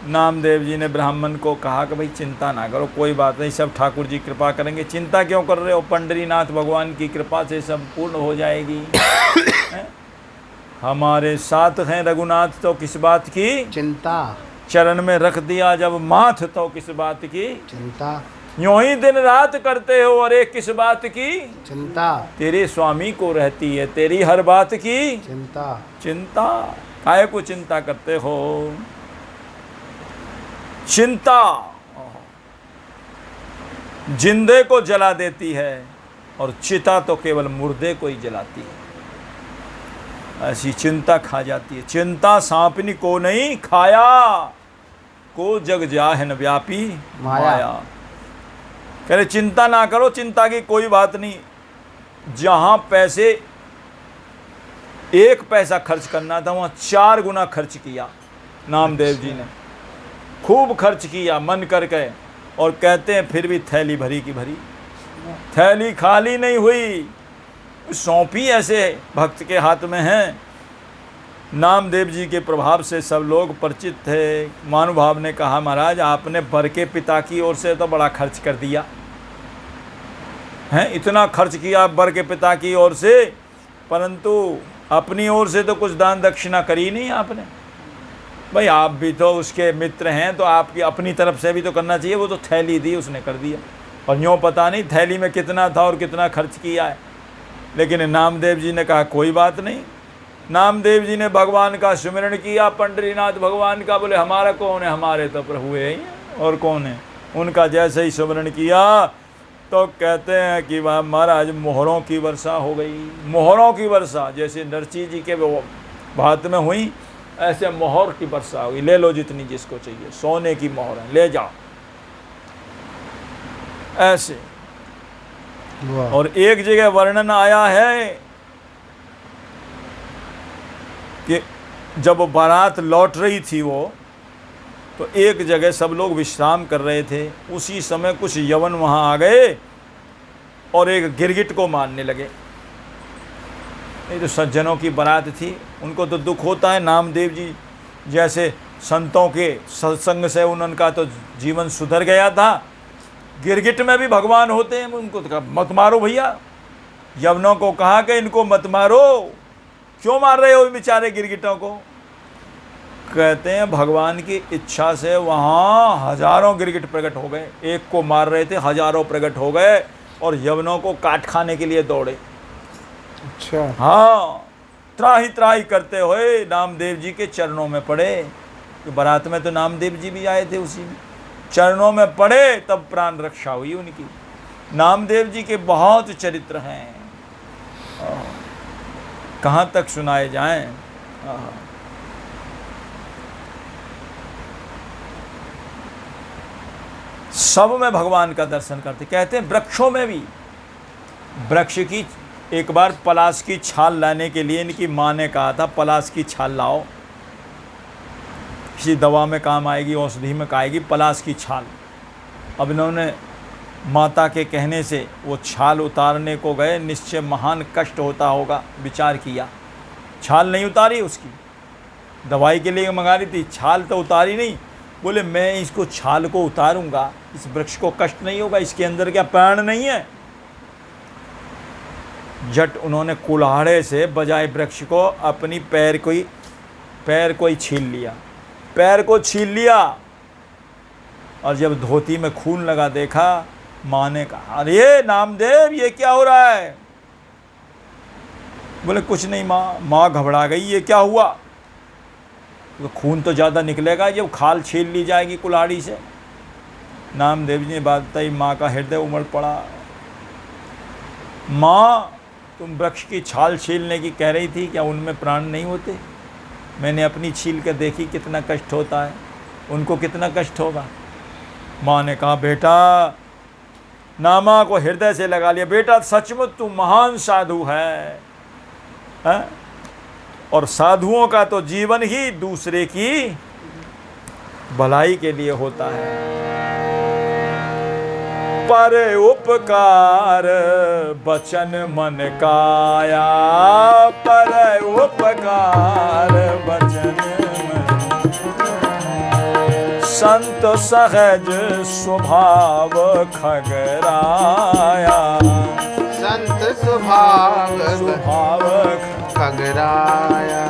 नामदेव जी ने ब्राह्मण को कहा कि भाई चिंता ना करो, कोई बात नहीं, सब ठाकुर जी कृपा करेंगे। चिंता क्यों कर रहे हो, पंडरीनाथ भगवान की कृपा से सब पूर्ण हो जाएगी। हमारे साथ हैं रघुनाथ, तो किस बात की चिंता। चरण में रख दिया जब माथ, तो किस बात की चिंता। यूं ही दिन रात करते हो, अरे किस बात की चिंता। तेरे स्वामी को रहती है तेरी हर बात की चिंता। चिंता काहे को चिंता करते हो। चिंता जिंदे को जला देती है और चिता तो केवल मुर्दे को ही जलाती है। ऐसी चिंता खा जाती है। चिंता सांपनी को नहीं खाया, को जग जाहन व्यापी माया। कह रहे चिंता ना करो, चिंता की कोई बात नहीं। जहां पैसे 1 पैसा खर्च करना था वहां 4 गुना खर्च किया नामदेव जी ने। खूब खर्च किया मन करके। और कहते हैं फिर भी थैली भरी की भरी, थैली खाली नहीं हुई। सौंपी ऐसे भक्त के हाथ में है। नामदेव जी के प्रभाव से सब लोग परिचित थे। महानुभाव ने कहा महाराज आपने बर के पिता की ओर से तो बड़ा खर्च कर दिया है, इतना खर्च किया बर के पिता की ओर से, परंतु अपनी ओर से तो कुछ दान दक्षिणा करी नहीं आपने। भाई आप भी तो उसके मित्र हैं, तो आपकी अपनी तरफ से भी तो करना चाहिए। वो तो थैली दी उसने कर दिया, और यूँ पता नहीं थैली में कितना था और कितना खर्च किया है। लेकिन नामदेव जी ने कहा कोई बात नहीं। नामदेव जी ने भगवान का सुमिरन किया, पंडरीनाथ भगवान का। बोले हमारा कौन है, हमारे तो प्रभु है ही, और कौन है। उनका जैसे ही सुमिरन किया तो कहते हैं कि वह महाराज मोहरों की वर्षा हो गई। मोहरों की वर्षा, जैसे नरसी जी के वो बात में हुई, ऐसे मोहर की वर्षा हुई, ले लो जितनी जिसको चाहिए, सोने की मोहर है, ले जाओ, ऐसे। वाह। और एक जगह वर्णन आया है कि जब बारात लौट रही थी वो, तो एक जगह सब लोग विश्राम कर रहे थे, उसी समय कुछ यवन वहाँ आ गए और एक गिरगिट को मारने लगे। ये जो सज्जनों की बारात थी, उनको तो दुख होता है, नामदेव जी जैसे संतों के सत्संग से उनका तो जीवन सुधर गया था। गिरगिट में भी भगवान होते हैं, उनको तो कहा मत मारो भैया। यवनों को कहा कि इनको मत मारो, क्यों मार रहे हो बेचारे गिरगिटों को? कहते हैं भगवान की इच्छा से वहाँ हजारों गिरगिट प्रकट हो गए, एक को मार रहे थे, हजारों प्रकट हो गए और यवनों को काट खाने के लिए दौड़े। अच्छा। हाँ, त्राही त्राही करते हुए नामदेव जी के चरणों में पड़े, कि बारात में तो नामदेव जी भी आए थे, उसी में चरणों में पड़े, तब प्राण रक्षा हुई उनकी। नामदेव जी के बहुत चरित्र हैं, कहाँ तक सुनाए जाएं। सब में भगवान का दर्शन करते। कहते हैं वृक्षों में भी, वृक्ष की एक बार पलाश की छाल लाने के लिए इनकी माँ ने कहा था, पलाश की छाल लाओ, किसी दवा में काम आएगी, औषधि में आएगी, पलाश की छाल। अब इन्होंने माता के कहने से वो छाल उतारने को गए, निश्चय महान कष्ट होता होगा, विचार किया, छाल नहीं उतारी, उसकी दवाई के लिए मंगा रही थी, छाल तो उतारी नहीं। बोले मैं इसको छाल को उतारूंगा, इस वृक्ष को कष्ट नहीं होगा, इसके अंदर क्या प्राण नहीं है? झट उन्होंने कुल्हाड़े से बजाय वृक्ष को अपनी पैर को ही छील लिया, पैर को छील लिया। और जब धोती में खून लगा देखा, माँ ने कहा अरे नामदेव ये क्या हो रहा है? बोले कुछ नहीं माँ। माँ घबरा गई, ये क्या हुआ? तो खून तो ज़्यादा निकलेगा जब खाल छील ली जाएगी कुल्हाड़ी से। नामदेव जी ने बात बताई, माँ का हृदय उमड़ पड़ा। माँ तुम वृक्ष की छाल छीलने की कह रही थी, क्या उनमें प्राण नहीं होते? मैंने अपनी छील कर देखी कितना कष्ट होता है, उनको कितना कष्ट होगा। माँ ने कहा बेटा, नामा को हृदय से लगा लिया, बेटा सचमुच तू महान साधु है? और साधुओं का तो जीवन ही दूसरे की भलाई के लिए होता है। पर उपकार बचन मन काया, पर उपकार बचन मन, संत सहज स्वभाव खगराया, संत स्वभाव खगराया।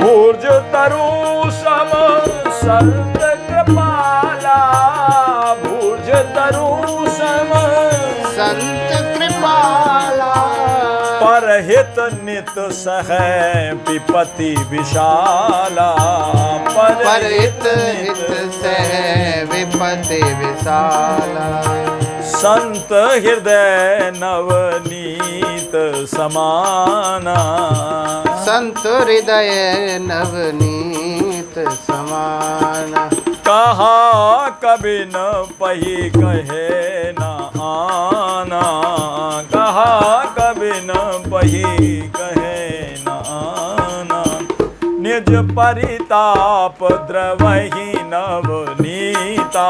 ऊर्ज तरु सम संत कृपाला, भूर्ज तरु सम संत कृपाला। परहित नित सह विपति विशाला, परहित हित सह विपति विशाला। संत हृदय नवनीत समाना, संत हृदय नवनीत समाना। कहा कभी न पही कहे न आना, कहा कभी न पही कहे न आना। निज परिताप द्रवहि नवनीता,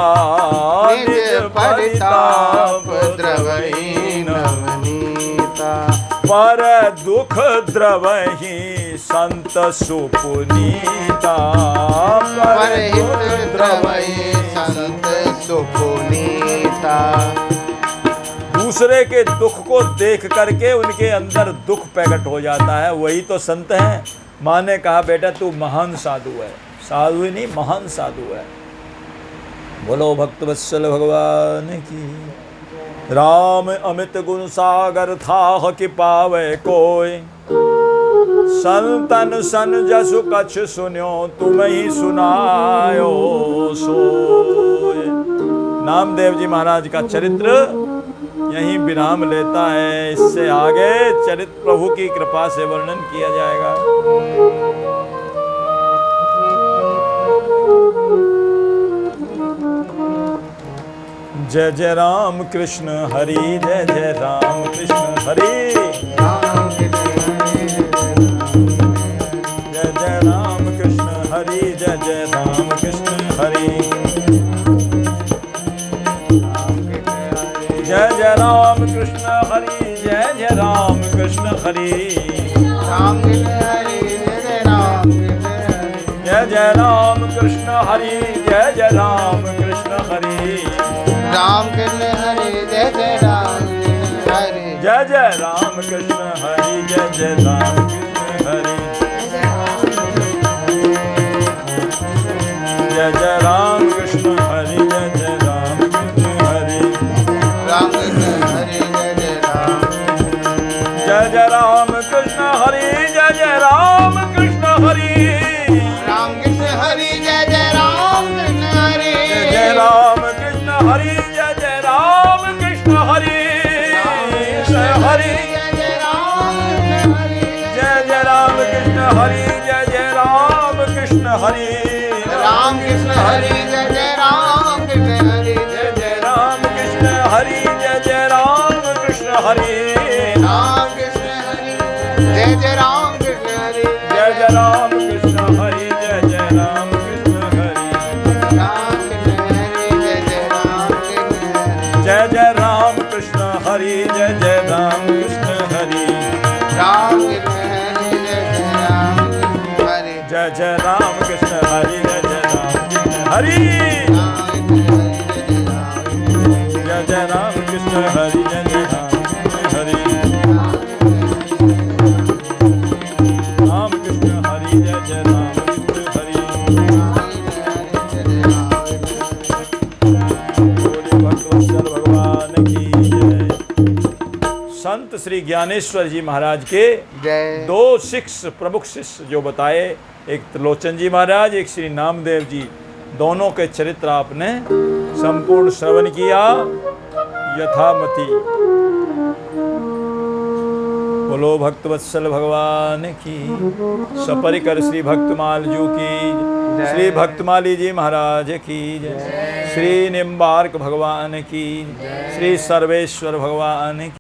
निज परिताप द्रवहि नवनीता। पर दुख द्रवहि संत सुपुनीता, परहित द्रवहि संत सुपुनीता। दूसरे के दुख को देख करके उनके अंदर दुख प्रकट हो जाता है, वही तो संत हैं। माँ ने कहा बेटा तू महान साधु है, साधु ही नहीं महान साधु है। बोलो भक्तवत्सल भगवान की। राम अमित गुण सागर था कि पावे कोय, संतन सन जसु कछ सुन्यो तुम ही सुनायो सोय। नामदेव जी महाराज का चरित्र यहीं विराम लेता है। इससे आगे चरित्र प्रभु की कृपा से वर्णन किया जाएगा। जय जय राम कृष्ण हरि, जय जय राम कृष्ण हरि, जय जय राम कृष्ण हरि, जय जय राम कृष्ण हरि, जय जय राम कृष्ण हरि, जय जय राम कृष्ण हरि, राम कृष्ण हरि, जय राम कृष्ण हरि, जय जय राम कृष्ण हरि, जय जय राम कृष्ण हरि, राम कृष्ण हरि, जय जय राम कृष्ण हरि, जय जय राम कृष्ण हरि, जय जय राम कृष्ण हरि, जय जय राम कृष्ण हरि, जय जय राम कृष्ण हरि, राम कृष्ण हरि, जय जय राम, जय जय राम कृष्ण हरि, जय जय राम कृष्ण हरि, राम कृष्ण हरि, जय जय राम कृष्ण हरि, जय जय राम कृष्ण हरि, जय जय राम कृष्ण हरि, जय हरि, जय जय राम कृष्ण हरि, जय जय राम कृष्ण हरि, जय जय राम कृष्ण हरि, राम कृष्ण हरि, जय जय राम कृष्ण हरि, जय जय राम कृष्ण हरि, जय जय राम कृष्ण हरि, राम कृष्ण हरि, जय जय राम कृष्ण हरि, जय जय राम कृष्ण हरि, जय जय राम कृष्ण हरि, राम कृष्ण हरि, जय जय राम कृष्ण हरि, जय जय राम कृष्ण हरि, जय जय राम कृष्ण हरि, राम कृष्ण हरि, जय जय राम कृष्ण हरि, जय जय राम कृष्ण हरि, जय जय राम कृष्ण हरि, जय जय राम कृष्ण हरि, जय जय राम कृष्ण हरि, राम कृष्ण हरि, जय जय राम कृष्ण हरि, बोले भक्तवत्सल भगवान की जय। संत श्री ज्ञानेश्वर जी महाराज के जय। दो शिष्य, प्रमुख शिष्य जो बताए, एक त्रिलोचन जी महाराज, एक श्री नामदेव जी, दोनों के चरित्र आपने संपूर्ण श्रवण किया यथामति। बोलो भक्तवत्सल भगवान की, सपरिकर श्री भक्तमाल जू की, श्री भक्तमाली जी महाराज की जय, श्री निम्बार्क भगवान की, श्री सर्वेश्वर भगवान की।